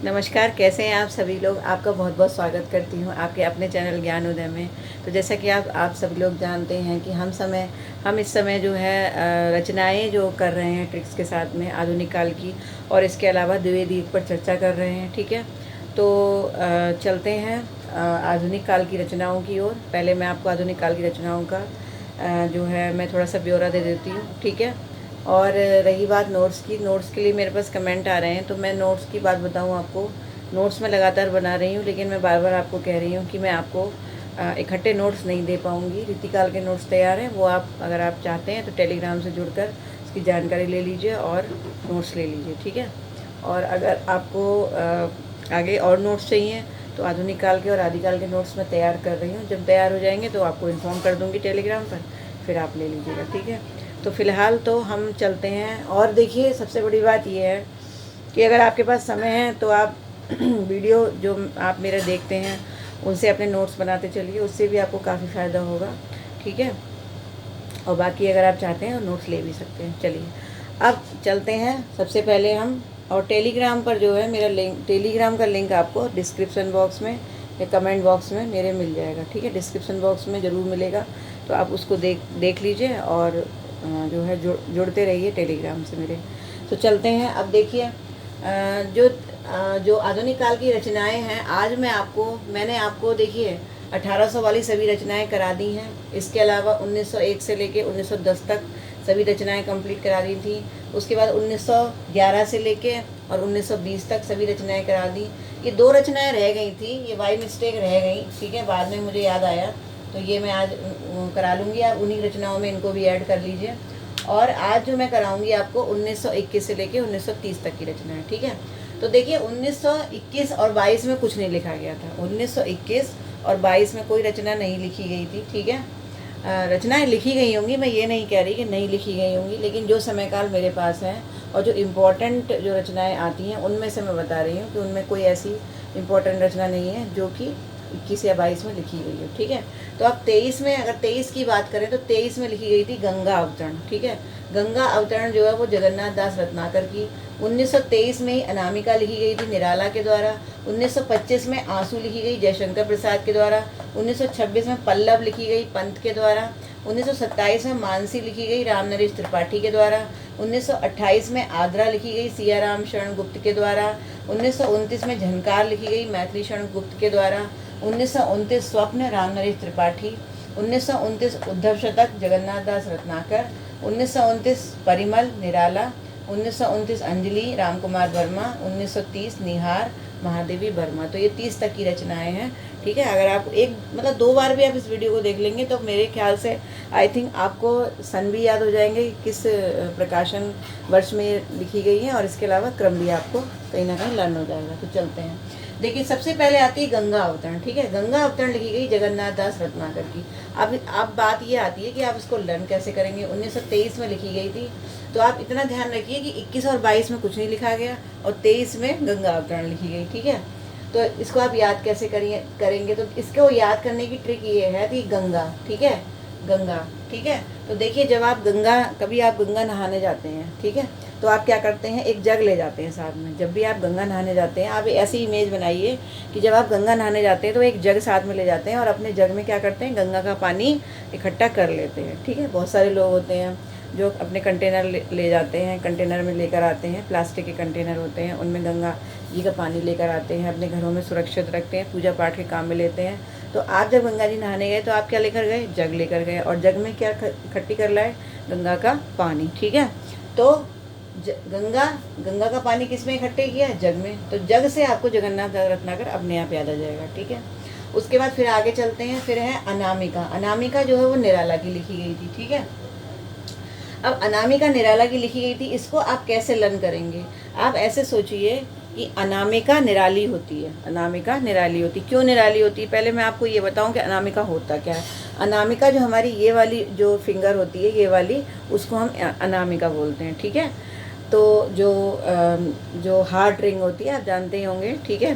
नमस्कार, कैसे हैं आप सभी लोग। आपका बहुत बहुत स्वागत करती हूँ आपके अपने चैनल ज्ञान उदय में। तो जैसा कि आप सभी लोग जानते हैं कि हम इस समय जो है रचनाएं जो कर रहे हैं ट्रिक्स के साथ में आधुनिक काल की, और इसके अलावा द्विवेदी युग पर चर्चा कर रहे हैं। ठीक है, तो चलते हैं आधुनिक काल की रचनाओं की ओर। पहले मैं आपको आधुनिक काल की रचनाओं का जो है मैं थोड़ा सा ब्यौरा दे देती हूँ। ठीक है, और रही बात नोट्स की, नोट्स के लिए मेरे पास कमेंट आ रहे हैं, तो मैं नोट्स की बात बताऊं आपको। नोट्स मैं लगातार बना रही हूँ, लेकिन मैं बार बार आपको कह रही हूँ कि मैं आपको इकट्ठे नोट्स नहीं दे पाऊँगी। रीतिकाल के नोट्स तैयार हैं, वो आप अगर आप चाहते हैं तो टेलीग्राम से जुड़कर उसकी जानकारी ले लीजिए और नोट्स ले लीजिए। ठीक है, और अगर आपको आगे और नोट्स चाहिए तो आधुनिक काल के और आदिकाल के नोट्स मैं तैयार कर रही हूँ। जब तैयार हो जाएंगे तो आपको इन्फॉर्म कर दूँगी टेलीग्राम पर, फिर आप ले लीजिएगा। ठीक है, तो फ़िलहाल तो हम चलते हैं। और देखिए, सबसे बड़ी बात ये है कि अगर आपके पास समय है तो आप वीडियो जो आप मेरे देखते हैं उनसे अपने नोट्स बनाते चलिए, उससे भी आपको काफ़ी फ़ायदा होगा। ठीक है, और बाकी अगर आप चाहते हैं तो नोट्स ले भी सकते हैं। चलिए अब चलते हैं। सबसे पहले हम, और टेलीग्राम पर जो है मेरा लिंक, टेलीग्राम का लिंक आपको डिस्क्रिप्शन बॉक्स में या कमेंट बॉक्स में मेरे मिल जाएगा। ठीक है, डिस्क्रिप्शन बॉक्स में ज़रूर मिलेगा, तो आप उसको देख लीजिए और जो है जुड़ते रहिए टेलीग्राम से मेरे। तो चलते हैं। अब देखिए, जो आधुनिक काल की रचनाएं हैं, आज मैंने आपको देखिए 1800 वाली सभी रचनाएं करा दी हैं। इसके अलावा 1901 से लेके 1910 तक सभी रचनाएं कंप्लीट करा दी थी। उसके बाद 1911 से लेके और 1920 तक सभी रचनाएं करा दी। ये 2 रचनाएं रह गई थी, ये बाई मिस्टेक रह गई। ठीक है, बाद में मुझे याद आया, तो ये मैं आज करा लूँगी। आप उन्हीं रचनाओं में इनको भी ऐड कर लीजिए। और आज जो मैं कराऊंगी आपको 1921 से लेके 1930 तक की रचना है। ठीक है, तो देखिए 1921 और 22 में कुछ नहीं लिखा गया था। 1921 और 22 में कोई रचना नहीं लिखी गई थी। ठीक है, रचनाएं लिखी गई होंगी, मैं ये नहीं कह रही कि नहीं लिखी गई होंगी, लेकिन जो समय काल मेरे पास है और जो इम्पोर्टेंट जो रचनाएं आती हैं उनमें से मैं बता रही हूँ कि उनमें कोई ऐसी इम्पोर्टेंट रचना नहीं है जो कि 21 या 22 में लिखी गई है। ठीक है, तो अब 23 में, अगर 23 की बात करें तो 23 में लिखी गई थी गंगा अवतरण। ठीक है, गंगा अवतरण जो है वो जगन्नाथ दास रत्नाकर की। 1923 में ही अनामिका लिखी गई थी निराला के द्वारा। 1925 में आंसू लिखी गई जयशंकर प्रसाद के द्वारा। 1926 में पल्लव लिखी गई पंत के द्वारा। 1927 में मानसी लिखी गई राम नरेश त्रिपाठी के द्वारा। 1928 में आद्रा लिखी गई सियाराम शरण गुप्त के द्वारा। 1929 में झनकार लिखी गई मैथिली शरण गुप्त के द्वारा। 1929 स्वप्न राम नरेश त्रिपाठी। 1929 उद्धव शतक जगन्नाथ दास रत्नाकर। 1929 परिमल निराला। 1929 अंजलि राम कुमार वर्मा। 1930 निहार महादेवी वर्मा। तो ये 30 तक की रचनाएं हैं। ठीक है, अगर आप एक मतलब 2 बार भी आप इस वीडियो को देख लेंगे तो मेरे ख्याल से आई थिंक आपको सन भी याद हो जाएंगे, किस प्रकाशन वर्ष में लिखी गई है, और इसके अलावा क्रम भी आपको कहीं ना कहीं लर्न हो जाएगा। तो चलते हैं। देखिए, सबसे पहले आती है गंगा अवतरण। ठीक है, गंगा अवतरण लिखी गई जगन्नाथ दास रत्नाकर की। अब बात ये आती है कि आप इसको लर्न कैसे करेंगे। 1923 में लिखी गई थी, तो आप इतना ध्यान रखिए कि 21 और 22 में कुछ नहीं लिखा गया और 23 में गंगा अवतरण लिखी गई। ठीक है, तो इसको आप याद कैसे करेंगे। तो इसको याद करने की ट्रिक ये है कि गंगा, ठीक है, गंगा। ठीक है, तो देखिए, जब आप कभी आप गंगा नहाने जाते हैं, ठीक है, तो आप क्या करते हैं, एक जग ले जाते हैं साथ में। जब भी आप गंगा नहाने जाते हैं, आप ऐसी इमेज बनाइए कि जब आप गंगा नहाने जाते हैं तो एक जग साथ में ले जाते हैं और अपने जग में क्या करते हैं, गंगा का पानी इकट्ठा कर लेते हैं। ठीक है, बहुत सारे लोग होते हैं जो अपने कंटेनर ले जाते हैं, कंटेनर में लेकर आते हैं, प्लास्टिक के कंटेनर होते हैं, उनमें गंगा जी का पानी लेकर आते हैं, अपने घरों में सुरक्षित रखते हैं, पूजा पाठ के काम में लेते हैं। तो आप जब गंगा जी नहाने गए तो आप क्या लेकर गए, जग लेकर गए, और जग में क्या इकट्ठी कर लाए, गंगा का पानी। ठीक है, तो गंगा का पानी किस में इकट्ठे किया, जग में। तो जग से आपको जगन्नाथ रत्नाकर अपने आप याद आ जाएगा। ठीक है, उसके बाद फिर आगे चलते हैं। फिर है अनामिका। अनामिका जो है वो निराला की लिखी गई थी। ठीक है, अब अनामिका निराला की लिखी गई थी, इसको आप कैसे लर्न करेंगे। आप ऐसे सोचिए कि अनामिका निराली होती है। अनामिका निराली होती, क्यों निराली होती है, पहले मैं आपको ये बताऊं कि अनामिका होता क्या है। अनामिका जो हमारी ये वाली जो फिंगर होती है, ये वाली, उसको हम अनामिका बोलते हैं। ठीक है, तो जो हार्ट रिंग होती है, आप जानते ही होंगे। ठीक है,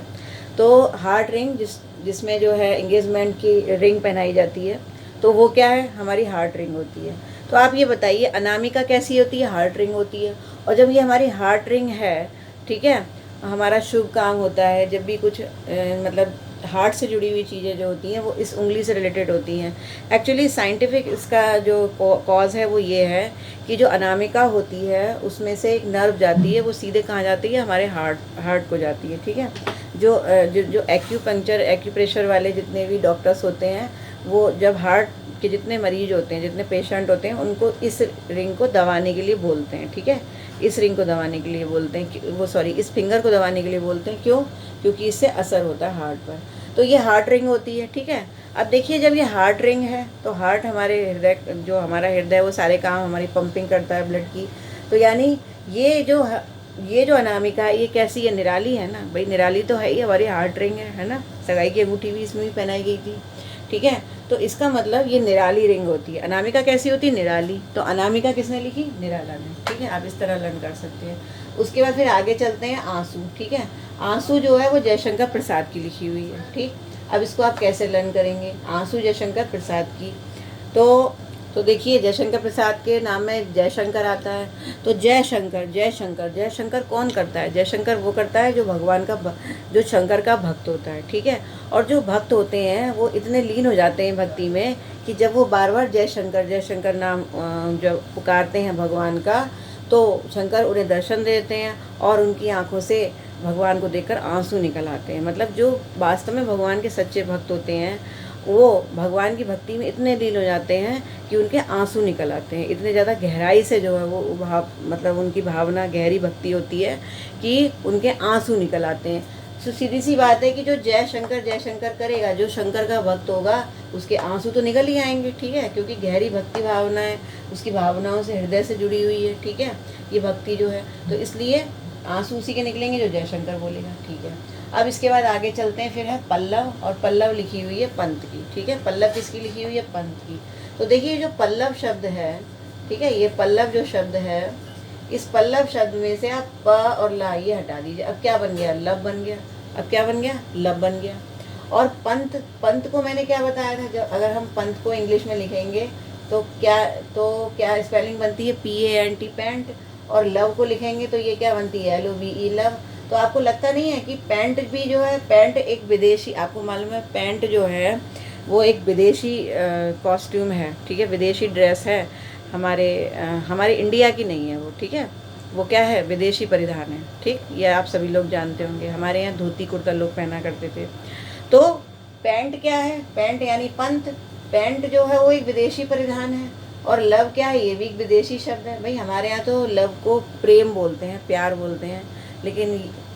तो हार्ट रिंग जिसमें जो है एंगेजमेंट की रिंग पहनाई जाती है, तो वो क्या है, हमारी हार्ट रिंग होती है। तो आप ये बताइए, अनामिका कैसी होती है, हार्ट रिंग होती है। और जब ये हमारी हार्ट रिंग है, ठीक है, हमारा शुभ काम होता है, जब भी कुछ मतलब हार्ट से जुड़ी हुई चीज़ें जो होती हैं वो इस उंगली से रिलेटेड होती हैं। एक्चुअली साइंटिफिक इसका जो कॉज है वो ये है कि जो अनामिका होती है उसमें से एक नर्व जाती है, वो सीधे कहाँ जाती है, हमारे हार्ट को जाती है। ठीक है, जो एक्यूपंक्चर एक्यूप्रेशर वाले जितने भी डॉक्टर्स होते हैं, वो जब हार्ट के जितने मरीज होते हैं, जितने पेशेंट होते हैं, उनको इस रिंग को दबाने के लिए बोलते हैं। ठीक है, इस रिंग को दबाने के लिए बोलते हैं, वो सॉरी इस फिंगर को दबाने के लिए बोलते हैं। क्यों? क्योंकि इससे असर होता है हार्ट पर। तो ये हार्ट रिंग होती है। ठीक है, अब देखिए जब ये हार्ट रिंग है तो हार्ट हमारे हृदय, जो हमारा हृदय वो सारे काम हमारी पंपिंग करता है ब्लड की। तो यानी ये जो अनामिका है ये कैसी है, निराली है ना भाई, निराली तो है ही, हमारी हार्ट रिंग है ना। सगाई की अंगूठी भी इसमें भी पहनाई गई थी। ठीक है, तो इसका मतलब ये निराली रिंग होती है। अनामिका कैसी होती है, निराली। तो अनामिका किसने लिखी, निराला ने। ठीक है, आप इस तरह लर्न कर सकते हैं। उसके बाद फिर आगे चलते हैं आंसू। ठीक है, आंसू जो है वो जयशंकर प्रसाद की लिखी हुई है। ठीक, अब इसको आप कैसे लर्न करेंगे, आंसू जयशंकर प्रसाद की। तो देखिए जयशंकर प्रसाद के नाम में जयशंकर आता है, तो जयशंकर जयशंकर जयशंकर कौन करता है, जयशंकर वो करता है जो भगवान का जो शंकर का भक्त होता है। ठीक है, और जो भक्त होते हैं वो इतने लीन हो जाते हैं भक्ति में कि जब वो बार बार जयशंकर नाम जब पुकारते हैं भगवान का, तो शंकर उन्हें दर्शन देते हैं और उनकी आंखों से भगवान को देखकर आंसू निकल आते हैं। मतलब जो वास्तव में भगवान के सच्चे भक्त होते हैं वो भगवान की भक्ति में इतने लीन हो जाते हैं कि उनके आंसू निकल आते हैं। इतने ज़्यादा गहराई से जो है वो भाव, मतलब उनकी भावना गहरी भक्ति होती है कि उनके आंसू निकल आते हैं। तो सीधी सी बात है कि जो जयशंकर करेगा, जो शंकर का भक्त होगा, उसके आंसू तो निकल ही आएंगे। ठीक है, क्योंकि गहरी भक्ति भावना है, उसकी भावनाओं से हृदय से जुड़ी हुई है। ठीक है, ये भक्ति जो है, तो इसलिए आंसू उसी के निकलेंगे जो जयशंकर बोलेगा। ठीक है, अब इसके बाद आगे चलते हैं। फिर है पल्लव, और पल्लव लिखी हुई है पंत की। ठीक है, पल्लव किसकी लिखी हुई है, पंत की। तो देखिए जो पल्लव शब्द है, ठीक है, ये पल्लव जो शब्द है, इस पल्लव शब्द में से आप प और ला ये हटा दीजिए। अब क्या बन गया, लब बन गया। अब क्या बन गया, लब बन गया। और पंत को मैंने क्या बताया था, जब अगर हम पंत को इंग्लिश में लिखेंगे तो क्या स्पेलिंग बनती है, PANT पैंट। और लव को लिखेंगे तो ये क्या बनती है, LOVE लव। तो आपको लगता नहीं है कि पैंट भी जो है, पैंट एक विदेशी, आपको मालूम है पैंट जो है वो एक विदेशी कॉस्ट्यूम है। ठीक है, विदेशी ड्रेस है, हमारे इंडिया की नहीं है वो। ठीक है, वो क्या है, विदेशी परिधान है। ठीक, ये आप सभी लोग जानते होंगे, हमारे यहाँ धोती कुर्ता लोग पहना करते थे। तो पैंट क्या है, पैंट यानी पंत। पैंट जो है वो एक विदेशी परिधान है। और लव क्या है, ये भी एक विदेशी शब्द है। भाई हमारे यहाँ तो लव को प्रेम बोलते हैं, प्यार बोलते हैं, लेकिन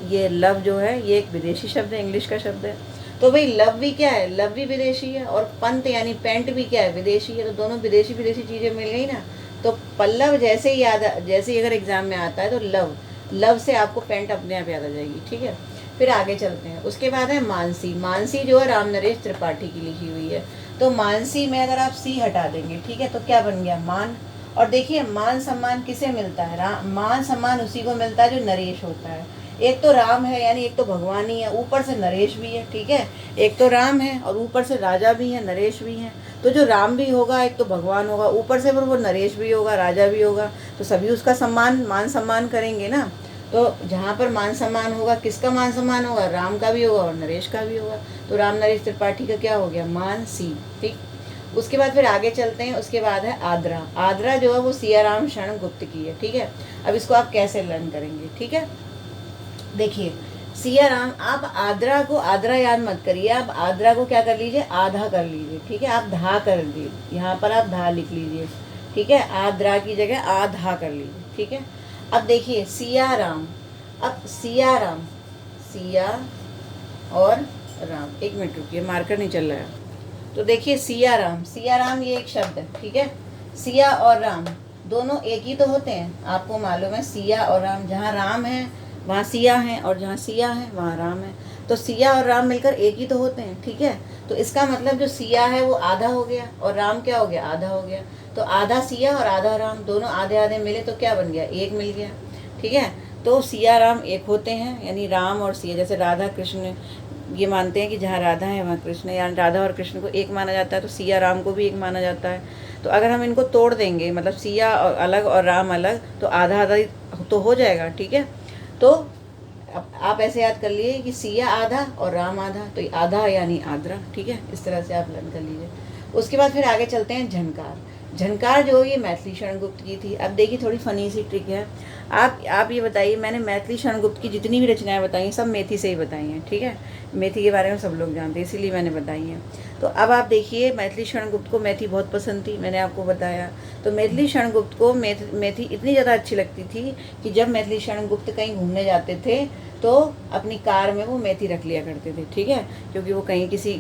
ये लव जो है ये एक विदेशी शब्द है, इंग्लिश का शब्द है। तो भाई लव भी क्या है, लव भी विदेशी है, और पंत यानी पैंट भी क्या है, विदेशी है। तो दोनों विदेशी चीज़ें मिल गई ना। तो पल्लव जैसे ही अगर एग्जाम में आता है तो लव से आपको पैंट अपने आप याद आ जाएगी। ठीक है, फिर आगे चलते हैं। उसके बाद है मानसी। मानसी जो है राम नरेश त्रिपाठी की लिखी हुई है। तो मानसी में अगर आप सी हटा देंगे, ठीक है, तो क्या बन गया, मान। और देखिए मान सम्मान किसे मिलता है, मान सम्मान उसी को मिलता है जो नरेश होता है। एक तो राम है, यानी एक तो भगवान ही है, ऊपर से नरेश भी है। ठीक है, एक तो राम है और ऊपर से राजा भी है, नरेश भी है। तो जो राम भी होगा, एक तो भगवान होगा, ऊपर से वो नरेश भी होगा, राजा भी होगा, तो सभी उसका मान सम्मान करेंगे ना। तो जहाँ पर मान सम्मान होगा, किसका मान सम्मान होगा, राम का भी होगा और नरेश का भी होगा। तो राम नरेश त्रिपाठी का क्या हो गया, मान सी। ठीक, उसके बाद फिर आगे चलते हैं। उसके बाद है आद्रा। आद्रा जो है वो सियाराम शरण गुप्त की है। ठीक है, अब इसको आप कैसे लर्न करेंगे। ठीक है, देखिए सियाराम, आप आद्रा याद मत करिए, आप आद्रा को क्या कर लीजिए, आधा कर लीजिए। ठीक है, आप धा कर लीजिए, यहाँ पर आप धा लिख लीजिए। ठीक है, आद्रा की जगह आधा कर लीजिए। ठीक है, अब देखिए सियाराम, अब सियाराम, सिया और राम, एक मिनट रुकिए, मार्कर नहीं चल रहा है। तो देखिए सियाराम ये एक शब्द है। ठीक है, सिया और राम दोनों एक ही तो होते हैं, आपको मालूम है। सिया और राम, जहाँ राम है वहाँ सिया है, और जहाँ सिया है वहाँ राम है। तो सिया और राम मिलकर एक ही तो होते हैं। ठीक है, तो इसका मतलब जो सिया है वो आधा हो गया और राम क्या हो गया, आधा हो गया। तो आधा सिया और आधा राम, दोनों आधे आधे मिले तो क्या बन गया, एक मिल गया। ठीक है, तो सिया राम एक होते हैं, यानी राम और सिया। जैसे राधा कृष्ण ये मानते हैं कि जहाँ राधा है वहाँ कृष्ण है, यानी राधा और कृष्ण को एक माना जाता है, तो सिया राम को भी एक माना जाता है। तो अगर हम इनको तोड़ देंगे, मतलब सिया अलग और राम अलग, तो आधा आधा तो हो जाएगा। ठीक है, तो आप ऐसे याद कर लिए कि सिया आधा और राम आधा, तो आधा यानी आद्रा, ठीक है। इस तरह से आप लर्न कर लीजिए। उसके बाद फिर आगे चलते हैं झनकार। झनकार जो ये मैथिली शरण गुप्त की थी। अब देखिए थोड़ी फनी सी ट्रिक है। आप ये बताइए, मैंने मैथिली शरण गुप्त की जितनी भी रचनाएं बताई हैं सब मेथी से ही बताई हैं, ठीक है। मेथी के बारे में सब लोग जानते हैं, इसीलिए मैंने बताई हैं। तो अब आप देखिए, मैथिली शरण गुप्त को मेथी बहुत पसंद थी, मैंने आपको बताया। तो मैथिली शरण गुप्त को मेथी इतनी ज़्यादा अच्छी लगती थी कि जब मैथिली शरण गुप्त कहीं घूमने जाते थे तो अपनी कार में वो मेथी रख लिया करते थे, ठीक है। क्योंकि वो कहीं किसी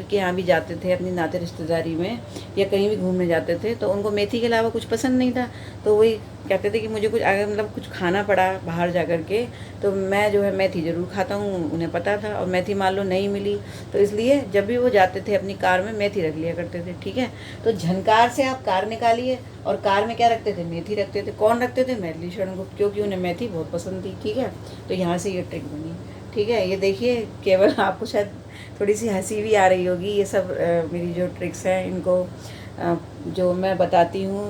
के यहाँ भी जाते थे, अपनी नाते रिश्तेदारी में या कहीं भी घूमने जाते थे, तो उनको मेथी के अलावा कुछ पसंद नहीं था। तो वही कहते थे कि मुझे कुछ अगर मतलब कुछ खाना पड़ा बाहर जा कर के तो मैं जो है मेथी ज़रूर खाता हूँ, उन्हें पता था। और मेथी मान लो नहीं मिली तो इसलिए जब भी वो जाते थे अपनी कार में मेथी रख लिया करते थे, ठीक है। तो झनकार से आप कार निकालिए और कार में क्या रखते थे? मेथी रखते थे। कौन रखते थे? मैथिली शरण गुप्त, क्योंकि उन्हें मेथी बहुत पसंद थी, ठीक है। तो यहाँ से ये ट्रिक बनी, ठीक है। ये देखिए, केवल आपको शायद थोड़ी सी हंसी भी आ रही होगी। ये सब मेरी जो ट्रिक्स हैं इनको जो मैं बताती हूँ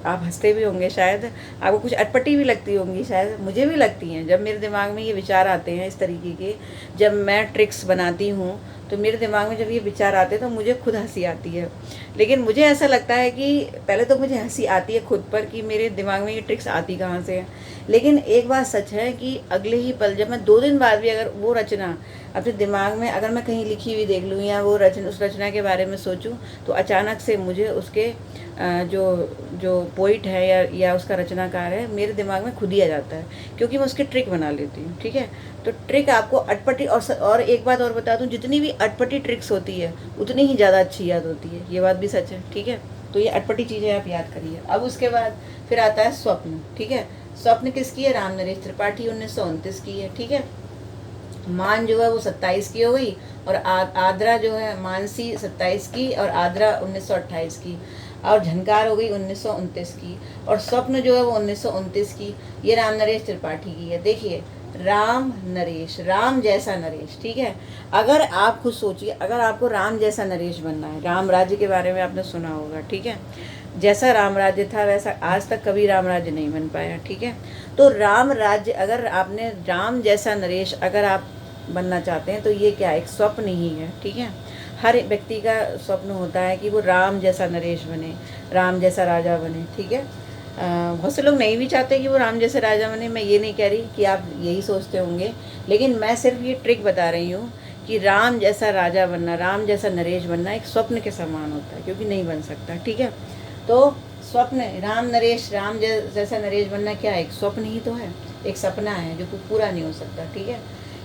आप हंसते भी होंगे, शायद आपको कुछ अटपटी भी लगती होंगी, शायद मुझे भी लगती हैं। जब मेरे दिमाग में ये विचार आते हैं इस तरीके के, जब मैं ट्रिक्स बनाती हूँ तो मेरे दिमाग में जब ये विचार आते हैं तो मुझे खुद हंसी आती है। लेकिन मुझे ऐसा लगता है कि पहले तो मुझे हंसी आती है खुद पर कि मेरे दिमाग में ये ट्रिक्स आती कहाँ से है। लेकिन एक बात सच है कि अगले ही पल जब मैं 2 दिन बाद भी अगर वो रचना अपने दिमाग में अगर मैं कहीं लिखी हुई देख लूँ या वो उस रचना के बारे में सोचूं, तो अचानक से मुझे उसके जो पोइट है या उसका रचनाकार है, मेरे दिमाग में खुद ही आ जाता है, क्योंकि मैं उसकी ट्रिक बना लेती हूँ, ठीक है। तो ट्रिक आपको अटपटी और एक बात और बता दूँ, जितनी भी अटपटी ट्रिक्स होती है उतनी ही ज़्यादा अच्छी याद होती है, ये बात भी सच है, ठीक है। तो ये अटपटी चीज़ें आप याद करिए। अब उसके बाद फिर आता है स्वप्न, ठीक है। स्वप्न किसकी है? राम नरेश त्रिपाठी 1929 की है, ठीक है। मान जो है वो 27 की हो गई और आद्रा जो है मानसी 27 की और आद्रा 1928 की, और झनकार हो गई 1929 की, और स्वप्न जो है वो 1929 की। ये राम नरेश त्रिपाठी की है। देखिए, राम नरेश, राम जैसा नरेश, ठीक है। अगर आप खुद सोचिए, अगर आपको राम जैसा नरेश बनना है, राम राज्य के बारे में आपने सुना होगा, ठीक है। जैसा राम राज्य था वैसा आज तक कभी राम राज्य नहीं बन पाया, ठीक है। तो राम राज्य, अगर आपने राम जैसा नरेश अगर आप बनना चाहते हैं तो ये क्या एक स्वप्न ही है, ठीक है। हर व्यक्ति का स्वप्न होता है कि वो राम जैसा नरेश बने, राम जैसा राजा बने, ठीक है। बहुत से लोग नहीं भी चाहते कि वो राम जैसे राजा बने। मैं ये नहीं कह रही कि आप यही सोचते होंगे, लेकिन मैं सिर्फ ये ट्रिक बता रही हूँ कि राम जैसा राजा बनना, राम जैसा नरेश बनना एक स्वप्न के समान होता है, क्योंकि नहीं बन सकता, ठीक है। तो स्वप्न, राम नरेश, राम जैसा नरेश बनना क्या है? एक स्वप्न ही तो है, एक सपना है जो पूरा नहीं हो सकता, ठीक है।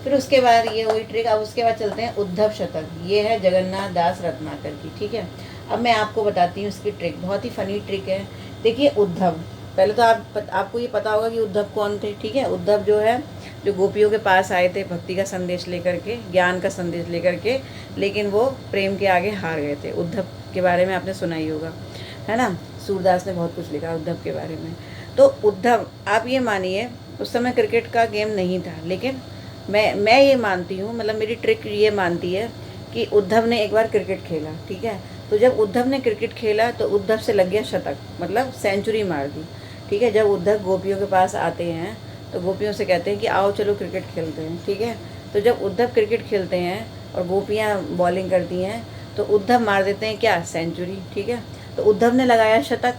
फिर उसके बाद ये वही ट्रिक। अब उसके बाद चलते हैं उद्धव शतक। ये है जगन्नाथ दास रत्नाकर की, ठीक है। अब मैं आपको बताती हूँ इसकी ट्रिक, बहुत ही फनी ट्रिक है। देखिए, उद्धव, पहले तो आपको ये पता होगा कि उद्धव कौन थे, ठीक है। उद्धव जो है, जो गोपियों के पास आए थे भक्ति का संदेश लेकर के, ज्ञान का संदेश लेकर के, लेकिन वो प्रेम के आगे हार गए थे। उद्धव के बारे में आपने सुना ही होगा, है ना। सूरदास ने बहुत कुछ लिखा उद्धव के बारे में। तो उद्धव, आप ये मानिए उस समय क्रिकेट का गेम नहीं था, लेकिन मैं ये मानती हूँ, मतलब मेरी ट्रिक ये मानती है कि उद्धव ने एक बार क्रिकेट खेला, ठीक है। तो जब उद्धव ने क्रिकेट खेला तो उद्धव से लग गया शतक, मतलब सेंचुरी मार दी, ठीक है। जब उद्धव गोपियों के पास आते हैं तो गोपियों से कहते हैं कि आओ चलो क्रिकेट खेलते हैं, ठीक है। तो जब उद्धव क्रिकेट खेलते हैं और गोपियाँ बॉलिंग करती हैं तो उद्धव मार देते हैं क्या? सेंचुरी, ठीक है। तो उद्धव ने लगाया शतक।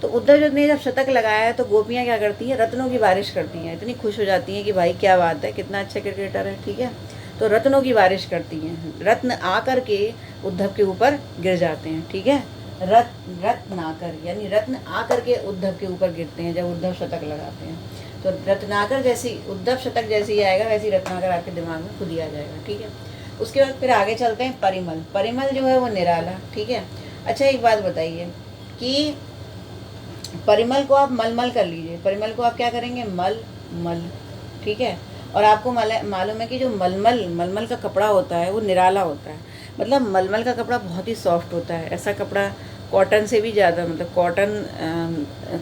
तो उद्धव ने जब शतक लगाया है तो गोपियाँ क्या करती हैं? रत्नों की बारिश करती हैं, इतनी खुश हो जाती हैं कि भाई क्या बात है, कितना अच्छा क्रिकेटर है, ठीक है। तो रत्नों की बारिश करती हैं, रत्न आकर के उद्धव के ऊपर गिर जाते हैं, ठीक है। रत्न आकर, यानी रत्न आकर के उद्धव के ऊपर गिरते हैं जब उद्धव शतक लगाते हैं। तो रत्नाकर जैसी, उद्धव शतक जैसे ही आएगा वैसे ही रत्नाकर आपके दिमाग में खुद ही आ जाएगा, ठीक है। उसके बाद फिर आगे चलते हैं परिमल। परिमल जो है वो निराला, ठीक है। अच्छा, एक बात बताइए कि परिमल को आप मलमल कर लीजिए। परिमल को आप क्या करेंगे? मल, ठीक है। और आपको मालूम है कि जो मलमल का कपड़ा होता है वो निराला होता है। मतलब मलमल का कपड़ा बहुत ही सॉफ्ट होता है। ऐसा कपड़ा कॉटन से भी ज़्यादा, मतलब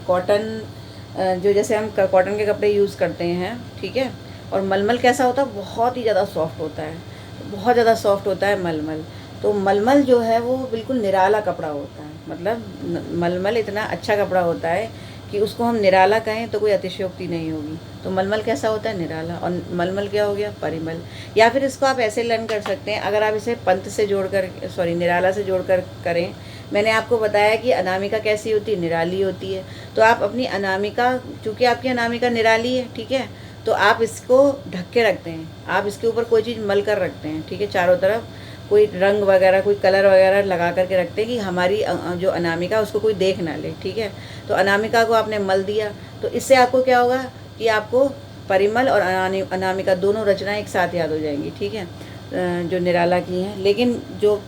कॉटन जो जैसे हम कॉटन के कपड़े यूज़ करते हैं, ठीक है। और मलमल कैसा होता है? बहुत ही ज़्यादा सॉफ्ट होता है, बहुत ज़्यादा सॉफ्ट होता है मलमल। तो मलमल जो है वो बिल्कुल निराला कपड़ा होता है। मतलब मलमल इतना अच्छा कपड़ा होता है कि उसको हम निराला कहें तो कोई अतिशयोक्ति नहीं होगी। तो मलमल कैसा होता है? निराला। और मलमल क्या हो गया? परिमल। या फिर इसको आप ऐसे लर्न कर सकते हैं, अगर आप इसे पंत से जोड़कर, सॉरी, निराला से जोड़कर करें। मैंने आपको बताया कि अनामिका कैसी होती है? निराली होती है। तो आप अपनी अनामिका, चूँकि आपकी अनामिका निराली है, ठीक है, तो आप इसको ढक के रखते हैं, आप इसके ऊपर कोई चीज़ मल कर रखते हैं, ठीक है, चारों तरफ कोई रंग वगैरह, कोई कलर वगैरह लगा करके रखते हैं कि हमारी जो अनामिका उसको कोई देख ना ले, ठीक है। तो अनामिका को आपने मल दिया, तो इससे आपको क्या होगा कि आपको परिमल और अनामिका दोनों रचनाएं एक साथ याद हो जाएंगी, ठीक है, जो निराला की हैं। लेकिन जो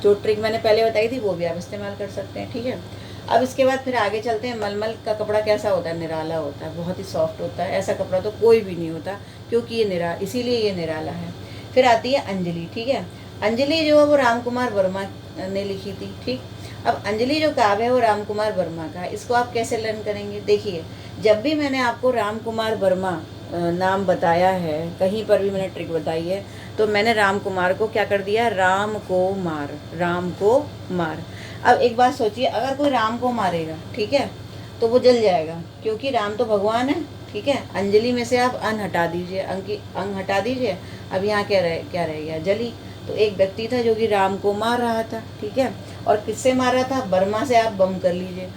ट्रिक मैंने पहले बताई थी वो भी आप इस्तेमाल कर सकते हैं, ठीक है। अब इसके बाद फिर आगे चलते हैं। मलमल का कपड़ा कैसा होता है? निराला होता है, बहुत ही सॉफ्ट होता है। ऐसा कपड़ा तो कोई भी नहीं होता, क्योंकि ये इसीलिए ये निराला है। फिर आती है अंजलि, ठीक है। अंजलि जो है वो राम कुमार वर्मा ने लिखी थी, ठीक। अब अंजलि जो काव्य है वो राम कुमार वर्मा का है। इसको आप कैसे लर्न करेंगे? देखिए, जब भी मैंने आपको राम कुमार वर्मा नाम बताया है, कहीं पर भी मैंने ट्रिक बताई है, तो मैंने राम कुमार को क्या कर दिया? राम को मार, राम को मार। अब एक बात सोचिए, अगर कोई राम को मारेगा, ठीक है, तो वो जल जाएगा, क्योंकि राम तो भगवान है, ठीक है। अंजलि में से आप अन हटा दीजिए, अंग हटा दीजिए, अब यहाँ क्या रह गया? जली। तो एक व्यक्ति था जो कि राम को मार रहा था, ठीक है। और किससे मार रहा था? बर्मा से आप बम कर लीजिए,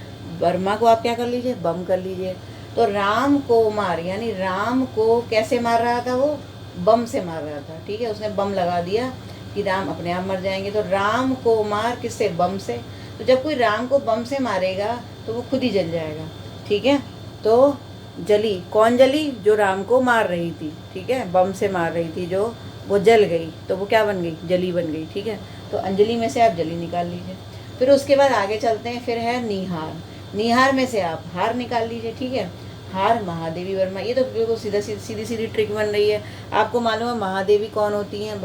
बर्मा को आप क्या कर लीजिए? बम कर लीजिए। तो राम को मार, यानी राम को कैसे मार रहा था? वो बम से मार रहा था, ठीक है। उसने बम लगा दिया कि राम अपने आप मर जाएंगे। तो राम को मार किससे? बम से। तो जब कोई राम को बम से मारेगा तो वो खुद ही जल जाएगा, ठीक है। तो जली, कौन जली? जो राम को मार रही थी, ठीक है, बम से मार रही थी, जो वो जल गई, तो वो क्या बन गई? जली बन गई, ठीक है। तो अंजलि में से आप जली निकाल लीजिए। फिर उसके बाद आगे चलते हैं, फिर है निहार। निहार में से आप हार निकाल लीजिए, ठीक है। हार महादेवी वर्मा। ये तो बिल्कुल सीधी सीधी ट्रिक बन रही है। आपको मालूम है महादेवी कौन होती हैं?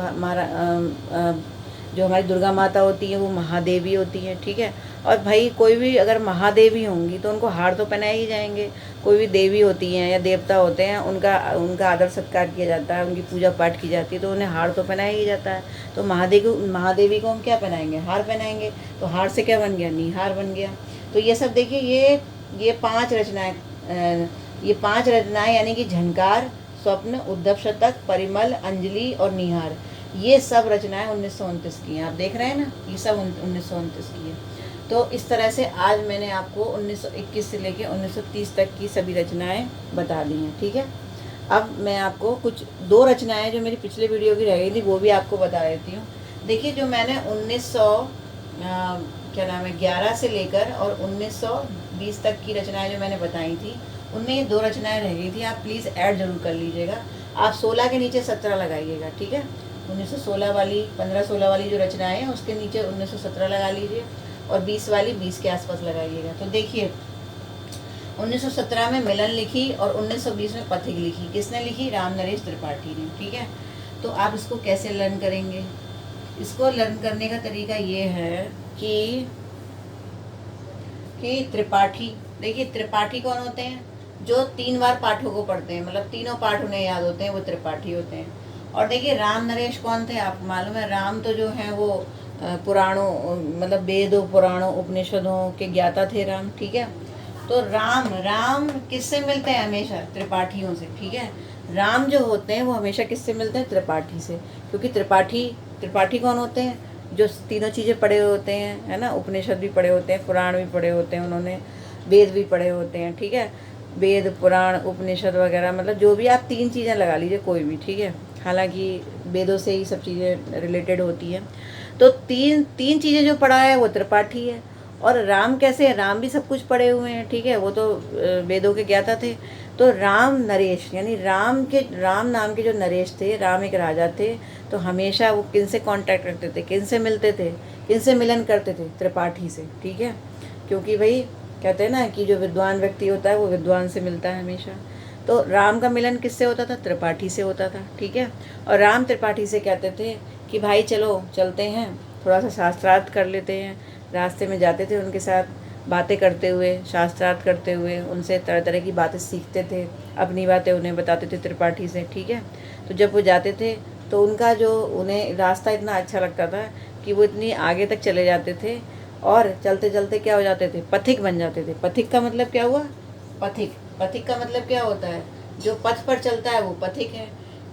जो हमारी दुर्गा माता होती है वो महादेवी होती है, ठीक है। और भाई कोई भी अगर महादेवी होंगी तो उनको हार तो पहनाए ही जाएंगे। कोई भी देवी होती हैं या देवता होते हैं, उनका आदर सत्कार किया जाता है, उनकी पूजा पाठ की जाती है, तो उन्हें हार तो पहनाया ही जाता है। तो महादेवी को हम क्या पहनाएंगे? हार पहनाएंगे। तो हार से क्या बन गया? निहार बन गया। तो ये सब देखिए, ये 5 रचनाएं, ये 5 रचनाएं यानी कि झंकार, स्वप्न, उद्धव शतक, परिमल, अंजलि और निहार, ये सब रचनाएं 1929 की हैं। आप देख रहे हैं ना, ये सब 1929 की है। तो इस तरह से आज मैंने आपको 1921 से लेके 1930 तक की सभी रचनाएं बता दी हैं, ठीक है। अब मैं आपको कुछ 2 रचनाएं जो मेरी पिछले वीडियो की रह गई थी वो भी आपको बता देती हूँ। देखिए, जो मैंने 1911 से लेकर और 1920 तक की रचनाएं जो मैंने बताई थी, उनमें ये 2 रचनाएं रह गई थी। आप प्लीज़ ऐड जरूर कर लीजिएगा। आप 16 के नीचे 17 लगाइएगा, ठीक है। 1916 वाली, 15-16 वाली जो रचनाएं हैं उसके नीचे 1917 लगा लीजिए, और 20 वाली 20 के आसपास लगाइएगा। तो देखिए, 1917 में मिलन लिखी और 1920 में पथिक लिखी। किसने लिखी? राम नरेश त्रिपाठी ने, ठीक है। तो आप इसको कैसे लर्न करेंगे? इसको लर्न करने का तरीका ये है कि त्रिपाठी, देखिए त्रिपाठी कौन होते हैं? जो 3 बार पाठों को पढ़ते हैं, मतलब तीनों पाठ उन्हें याद होते हैं, वो त्रिपाठी होते हैं। और देखिए, राम नरेश कौन थे? आपको मालूम है, राम तो जो है वो पुराणों, मतलब वेदों, पुराणों, उपनिषदों के ज्ञाता थे राम, ठीक है। तो राम किससे मिलते हैं? हमेशा त्रिपाठियों से, ठीक है। राम जो होते हैं वो हमेशा किससे मिलते हैं? त्रिपाठी से, क्योंकि त्रिपाठी कौन होते हैं? जो तीनों चीज़ें पढ़े होते हैं, है ना, उपनिषद भी पढ़े होते हैं, पुराण भी पढ़े होते हैं उन्होंने, वेद भी पढ़े होते हैं, ठीक है। वेद, पुराण, उपनिषद वगैरह, मतलब जो भी आप 3 चीज़ें लगा लीजिए, कोई भी, ठीक है। हालांकि वेदों से ही सब चीज़ें रिलेटेड होती हैं। तो तीन चीज़ें जो पढ़ा है वो त्रिपाठी है। और राम कैसे है? राम भी सब कुछ पढ़े हुए हैं, ठीक है, वो तो वेदों के ज्ञाता थे। तो राम नरेश, यानी राम नाम के जो नरेश थे, राम एक राजा थे, तो हमेशा वो किन से कांटेक्ट रखते थे, किन से मिलते थे, किन से मिलन करते थे? त्रिपाठी से, ठीक है। क्योंकि भाई कहते हैं ना कि जो विद्वान व्यक्ति होता है वो विद्वान से मिलता है हमेशा। तो राम का मिलन किससे होता था? त्रिपाठी से होता था, ठीक है। और राम त्रिपाठी से कहते थे कि भाई चलो चलते हैं, थोड़ा सा शास्त्रार्थ कर लेते हैं। रास्ते में जाते थे उनके साथ, बातें करते हुए, शास्त्रार्थ करते हुए, उनसे तरह तरह की बातें सीखते थे, अपनी बातें उन्हें बताते थे त्रिपाठी से, ठीक है। तो जब वो जाते थे तो उनका जो, उन्हें रास्ता इतना अच्छा लगता था कि वो इतनी आगे तक चले जाते थे, और चलते चलते क्या हो जाते थे? पथिक बन जाते थे। पथिक का मतलब क्या हुआ? पथिक। पथिक का मतलब क्या होता है? जो पथ पर चलता है वो पथिक है,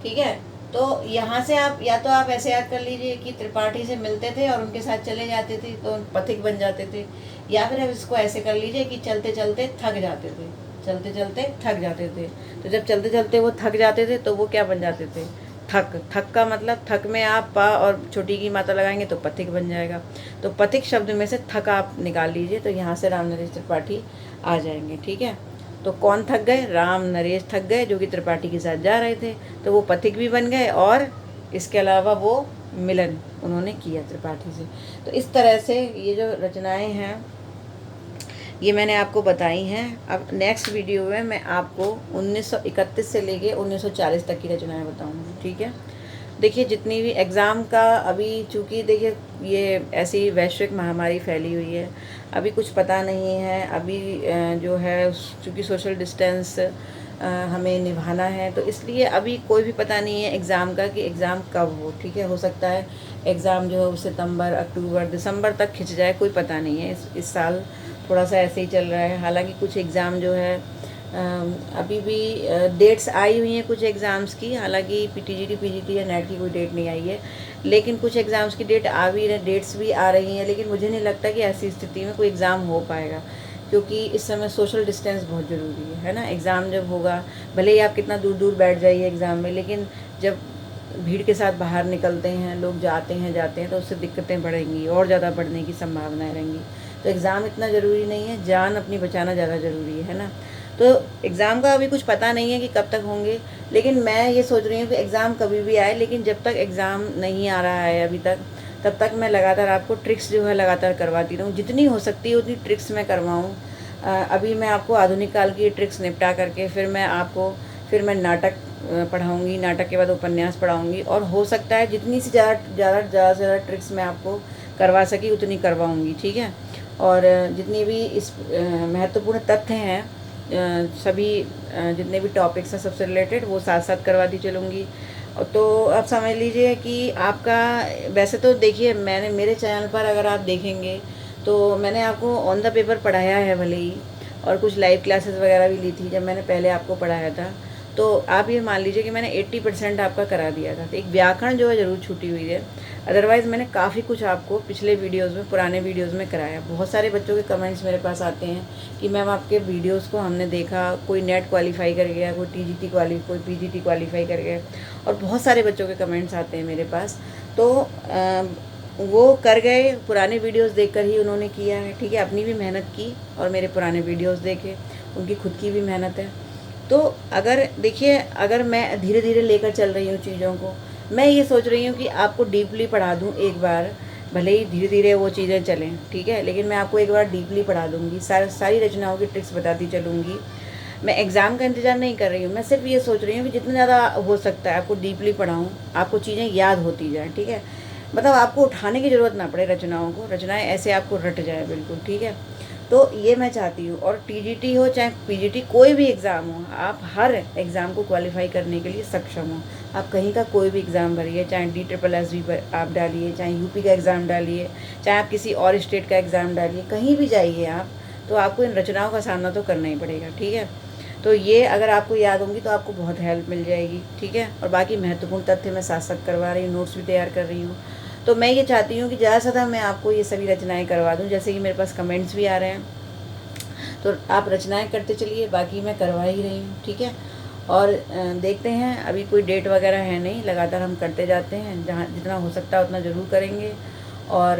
ठीक है। तो यहाँ से आप या तो आप ऐसे याद कर लीजिए कि त्रिपाठी से मिलते थे और उनके साथ चले जाते थे तो पथिक बन जाते थे, या फिर आप इसको ऐसे कर लीजिए कि चलते चलते थक जाते थे, चलते चलते थक जाते थे। तो जब चलते चलते वो थक जाते थे तो वो क्या बन जाते थे? थक। थक का मतलब थक में आप पा और छोटी की मात्रा लगाएंगे तो पथिक बन जाएगा। तो पथिक शब्द में से थक आप निकाल लीजिए, तो यहाँ से राम नरेश त्रिपाठी आ जाएंगे, ठीक है। तो कौन थक गए? राम नरेश थक गए, जो कि त्रिपाठी के साथ जा रहे थे, तो वो पथिक भी बन गए और इसके अलावा वो मिलन उन्होंने किया त्रिपाठी से। तो इस तरह से ये जो रचनाएं हैं ये मैंने आपको बताई हैं। अब नेक्स्ट वीडियो में मैं आपको 1931 से लेके 1940 तक की रचनाएं बताऊंगी, ठीक है। देखिए जितनी भी एग्ज़ाम का अभी, चूँकि देखिए ये ऐसी वैश्विक महामारी फैली हुई है, अभी कुछ पता नहीं है। अभी जो है चूँकि सोशल डिस्टेंस हमें निभाना है, तो इसलिए अभी कोई भी पता नहीं है एग्ज़ाम का कि एग्ज़ाम कब हो, ठीक है। हो सकता है एग्ज़ाम जो है सितंबर, अक्टूबर, दिसंबर तक खिंच जाए, कोई पता नहीं है। इस साल थोड़ा सा ऐसे ही चल रहा है। हालांकि कुछ एग्ज़ाम जो है अभी भी डेट्स आई हुई हैं कुछ एग्ज़ाम्स की, हालांकि पीटीजीटी, पीजीटी या नेट की कोई डेट नहीं आई है, लेकिन कुछ एग्ज़ाम्स की डेट्स भी आ रही हैं। लेकिन मुझे नहीं लगता कि ऐसी स्थिति में कोई एग्ज़ाम हो पाएगा, क्योंकि इस समय सोशल डिस्टेंस बहुत ज़रूरी है ना। एग्ज़ाम जब होगा, भले ही आप कितना दूर दूर बैठ जाइए एग्ज़ाम में, लेकिन जब भीड़ के साथ बाहर निकलते हैं, लोग जाते हैं तो उससे दिक्कतें बढ़ेंगी और ज़्यादा बढ़ने की संभावनाएँ रहेंगी। तो एग्ज़ाम इतना ज़रूरी नहीं है, जान अपनी बचाना ज़्यादा ज़रूरी है ना। तो एग्ज़ाम का अभी कुछ पता नहीं है कि कब तक होंगे, लेकिन मैं ये सोच रही हूँ कि एग्ज़ाम कभी भी आए, लेकिन जब तक एग्ज़ाम नहीं आ रहा है अभी तक, तब तक मैं लगातार आपको ट्रिक्स जो है लगातार करवाती रहूँ। जितनी हो सकती है उतनी ट्रिक्स मैं करवाऊँ। अभी मैं आपको आधुनिक काल की ट्रिक्स निपटा करके फिर मैं नाटक पढ़ाऊँगी, नाटक के बाद उपन्यास पढ़ाऊँगी, और हो सकता है जितनी सी ज़्यादा ट्रिक्स मैं आपको करवा सकी उतनी करवाऊँगी, ठीक है। और जितनी भी इस महत्वपूर्ण तथ्य हैं, सभी जितने भी टॉपिक्स हैं सबसे रिलेटेड, वो साथ साथ करवाती चलूँगी। तो आप समझ लीजिए कि आपका, वैसे तो देखिए मैंने मेरे चैनल पर अगर आप देखेंगे तो मैंने आपको ऑन द पेपर पढ़ाया है भले ही, और कुछ लाइव क्लासेस वगैरह भी ली थी जब मैंने पहले आपको पढ़ाया था। तो आप ये मान लीजिए कि मैंने 80% आपका करा दिया था। तो एक व्याकरण जो है ज़रूर छूटी हुई है, अदरवाइज़ मैंने काफ़ी कुछ आपको पिछले वीडियोज़ में, पुराने वीडियोज़ में कराया। बहुत सारे बच्चों के कमेंट्स मेरे पास आते हैं कि मैम आपके वीडियोज़ को हमने देखा, कोई नेट क्वालिफाई कर गया, कोई कोई पीजीटी क्वालिफाई कर गया, और बहुत सारे बच्चों के कमेंट्स आते हैं मेरे पास। तो वो कर गए, पुराने वीडियोस देखकर ही उन्होंने किया है, ठीक है। अपनी भी मेहनत की और मेरे पुराने वीडियोस देखे, उनकी खुद की भी मेहनत है। तो अगर देखिए, अगर मैं धीरे धीरे लेकर चल रही हूँ चीज़ों को, मैं ये सोच रही हूँ कि आपको डीपली पढ़ा दूँ एक बार, भले ही धीरे धीरे वो चीज़ें चलें, ठीक है, लेकिन मैं आपको एक बार डीपली पढ़ा दूँगी, सारी रचनाओं की ट्रिक्स बताती चलूँगी। मैं एग्ज़ाम का इंतज़ार नहीं कर रही हूँ, मैं सिर्फ ये सोच रही हूँ कि जितना ज़्यादा हो सकता है आपको डीपली पढ़ाऊँ, आपको चीज़ें याद होती जाएँ, ठीक है। मतलब आपको उठाने की ज़रूरत ना पड़े रचनाओं को, रचनाएँ ऐसे आपको रट जाए बिल्कुल, ठीक है। तो ये मैं चाहती हूँ। और टीजीटी हो चाहे पीजीटी, कोई भी एग्ज़ाम हो, आप हर एग्ज़ाम को क्वालिफाई करने के लिए सक्षम हो। आप कहीं का कोई भी एग्ज़ाम भरिए, चाहे DSSB पर आप डालिए, चाहे यूपी का एग्ज़ाम डालिए, चाहे आप किसी और स्टेट का एग्ज़ाम डालिए, कहीं भी जाइए आप, तो आपको इन रचनाओं का सामना तो करना ही पड़ेगा, ठीक है। तो ये अगर आपको याद होंगी तो आपको बहुत हेल्प मिल जाएगी, ठीक है। और बाकी महत्वपूर्ण तथ्य मैं साथ साथ करवा रही हूँ, नोट्स भी तैयार कर रही हूँ। तो मैं ये चाहती हूँ कि ज़्यादा से ज़्यादा मैं आपको ये सभी रचनाएं करवा दूँ, जैसे कि मेरे पास कमेंट्स भी आ रहे हैं, तो आप रचनाएं करते चलिए, बाकी मैं करवा ही रही हूँ, ठीक है। और देखते हैं, अभी कोई डेट वगैरह है नहीं, लगातार हम करते जाते हैं, जहाँ जितना हो सकता है उतना ज़रूर करेंगे। और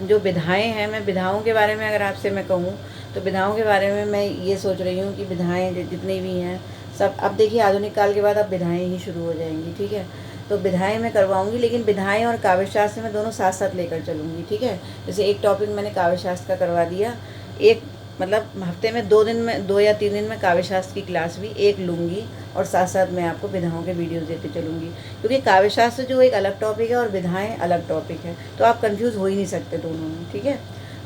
जो विधाएँ हैं, मैं विधाओं के बारे में अगर आपसे मैं कहूँ तो विधाओं के बारे में मैं ये सोच रही हूँ कि विधाएँ जितनी भी हैं सब, अब देखिए आधुनिक काल के बाद अब विधाएँ ही शुरू हो जाएंगी, ठीक है। तो विधाएँ मैं करवाऊँगी, लेकिन विधाएँ और काव्यशास्त्र में दोनों साथ साथ लेकर चलूँगी, ठीक है। जैसे एक टॉपिक मैंने काव्यशास्त्र का करवा दिया, एक मतलब हफ्ते में 2 या 3 दिन में काव्यशास्त्र की क्लास भी एक लूँगी, और साथ साथ मैं आपको विधाओं के वीडियोस देते चलूँगी, क्योंकि काव्यशास्त्र जो एक अलग टॉपिक है और विधाएं अलग टॉपिक है, तो आप कंफ्यूज हो ही नहीं सकते दोनों में, ठीक है।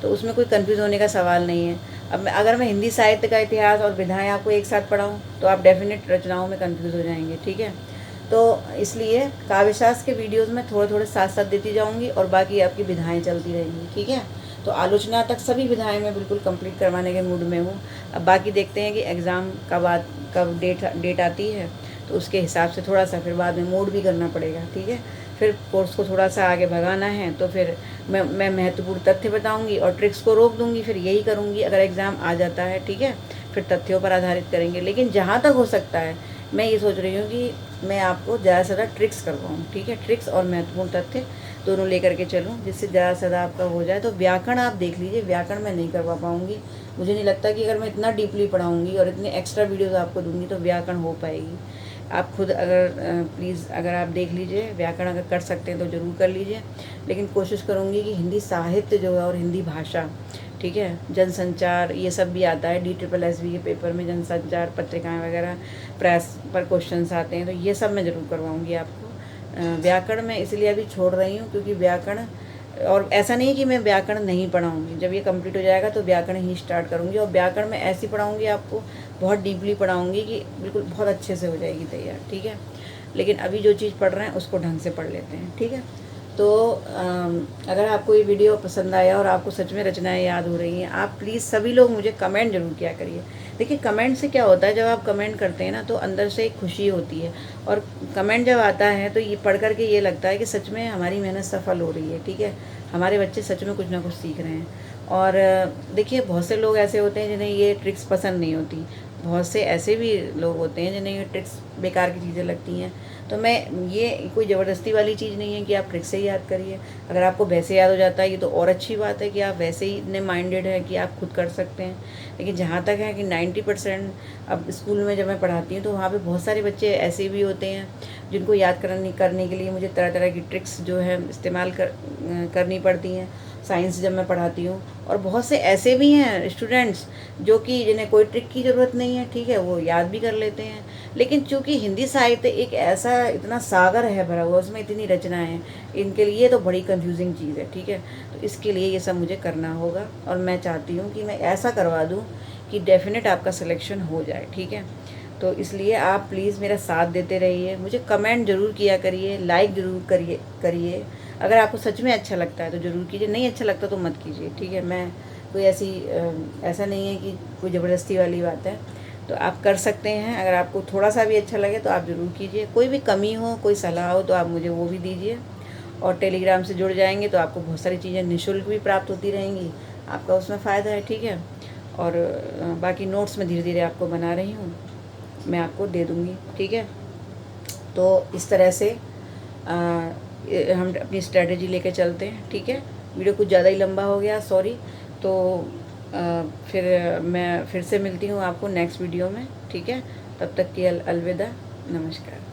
तो उसमें कोई कंफ्यूज होने का सवाल नहीं है। अब अगर मैं हिंदी साहित्य का इतिहास और विधाएं आपको एक साथ पढ़ाऊँ तो आप डेफिनेट रचनाओं में कंफ्यूज हो जाएंगे, ठीक है। तो इसलिए काव्यशास्त्र के वीडियोज़ में थोड़े थोड़े साथ साथ देती जाऊँगी, और बाकी आपकी विधाएँ चलती रहेंगी, ठीक है। तो तो आलोचना तक सभी विधाएं मैं बिल्कुल कंप्लीट करवाने के मूड में हूँ। अब बाकी देखते हैं कि एग्ज़ाम कब डेट आती है, तो उसके हिसाब से थोड़ा सा फिर बाद में मूड भी करना पड़ेगा, ठीक है। फिर कोर्स को थोड़ा सा आगे भगाना है, तो फिर मैं महत्वपूर्ण तथ्य बताऊंगी और ट्रिक्स को रोक दूंगी। फिर यही करूंगी अगर एग्ज़ाम आ जाता है, ठीक है। फिर तथ्यों पर आधारित करेंगे, लेकिन जहाँ तक हो सकता है मैं ये सोच रही हूँ कि मैं आपको ज़्यादा से ज़्यादा ट्रिक्स करवाऊँ, ठीक है। ट्रिक्स और महत्वपूर्ण तथ्य दोनों लेकर के चलूँ, जिससे ज़्यादा से ज़्यादा आपका हो जाए। तो व्याकरण आप देख लीजिए, व्याकरण मैं नहीं करवा पाऊँगी। मुझे नहीं लगता कि अगर मैं इतना डीपली पढ़ाऊँगी और इतने एक्स्ट्रा वीडियोज़ आपको दूँगी तो व्याकरण हो पाएगी। आप खुद अगर प्लीज़ अगर आप देख लीजिए, व्याकरण अगर कर सकते हैं तो ज़रूर कर लीजिए। लेकिन कोशिश करूँगी कि हिंदी साहित्य जो है और हिंदी भाषा, ठीक है, जनसंचार ये सब भी आता है DSSB के पेपर में, जनसंचार पत्रिकाएं वगैरह प्रेस पर क्वेश्चंस आते हैं, तो ये सब मैं ज़रूर करवाऊँगी आपको। व्याकरण मैं इसलिए अभी छोड़ रही हूँ क्योंकि व्याकरण, और ऐसा नहीं कि मैं व्याकरण नहीं पढ़ाऊँगी, जब ये कंप्लीट हो जाएगा तो व्याकरण ही स्टार्ट करूँगी। और व्याकरण में ऐसी पढ़ाऊँगी आपको, बहुत डीपली पढ़ाऊँगी कि बिल्कुल बहुत अच्छे से हो जाएगी तैयार, ठीक है। लेकिन अभी जो चीज़ पढ़ रहे हैं उसको ढंग से पढ़ लेते हैं, ठीक है। तो अगर आपको ये वीडियो पसंद आया और आपको सच में रचनाएं याद हो रही हैं, आप प्लीज़ सभी लोग मुझे कमेंट जरूर किया करिए। देखिए कमेंट से क्या होता है, जब आप कमेंट करते हैं ना तो अंदर से एक खुशी होती है, और कमेंट जब आता है तो ये पढ़ करके ये लगता है कि सच में हमारी मेहनत सफल हो रही है, ठीक है। हमारे बच्चे सच में कुछ ना कुछ सीख रहे हैं। और देखिए बहुत से लोग ऐसे होते हैं जिन्हें ये ट्रिक्स पसंद नहीं होती, बहुत से ऐसे भी लोग होते हैं जिन्हें ये ट्रिक्स बेकार की चीज़ें लगती हैं। तो मैं, ये कोई ज़बरदस्ती वाली चीज़ नहीं है कि आप ट्रिक्स से ही याद करिए। अगर आपको वैसे याद हो जाता है ये तो और अच्छी बात है कि आप वैसे ही इतने माइंडेड हैं कि आप खुद कर सकते हैं। लेकिन जहाँ तक है कि 90%, अब स्कूल में जब मैं पढ़ाती हूँ तो वहाँ पे बहुत सारे बच्चे ऐसे भी होते हैं जिनको याद करने के लिए मुझे तरह तरह की ट्रिक्स जो है इस्तेमाल करनी पड़ती हैं। साइंस जब मैं पढ़ाती हूँ, और बहुत से ऐसे भी हैं स्टूडेंट्स जो कि जिन्हें कोई ट्रिक की ज़रूरत नहीं है, ठीक है, वो याद भी कर लेते हैं। लेकिन चूंकि हिंदी साहित्य एक ऐसा इतना सागर है भरा हुआ, उसमें इतनी रचनाएं हैं, इनके लिए तो बड़ी कंफ्यूजिंग चीज़ है, ठीक है। तो इसके लिए ये सब मुझे करना होगा, और मैं चाहती हूँ कि मैं ऐसा करवा दूँ कि डेफिनेट आपका सिलेक्शन हो जाए, ठीक है। तो इसलिए आप प्लीज़ मेरा साथ देते रहिए, मुझे कमेंट ज़रूर किया करिए, लाइक ज़रूर करिए। अगर आपको सच में अच्छा लगता है तो ज़रूर कीजिए, नहीं अच्छा लगता तो मत कीजिए, ठीक है। मैं कोई ऐसा नहीं है कि कोई ज़बरदस्ती वाली बात है, तो आप कर सकते हैं। अगर आपको थोड़ा सा भी अच्छा लगे तो आप ज़रूर कीजिए। कोई भी कमी हो, कोई सलाह हो तो आप मुझे वो भी दीजिए। और टेलीग्राम से जुड़ जाएंगे तो आपको बहुत सारी चीज़ें निःशुल्क भी प्राप्त होती रहेंगी, आपका उसमें फ़ायदा है, ठीक है। और बाकी नोट्स मैं धीरे धीरे आपको बना रही हूँ, मैं आपको दे दूँगी, ठीक है। तो इस तरह से हम अपनी स्ट्रेटजी लेके चलते हैं, ठीक है। वीडियो कुछ ज़्यादा ही लंबा हो गया, सॉरी। तो फिर मैं फिर से मिलती हूँ आपको नेक्स्ट वीडियो में, ठीक है। तब तक की अलविदा, नमस्कार।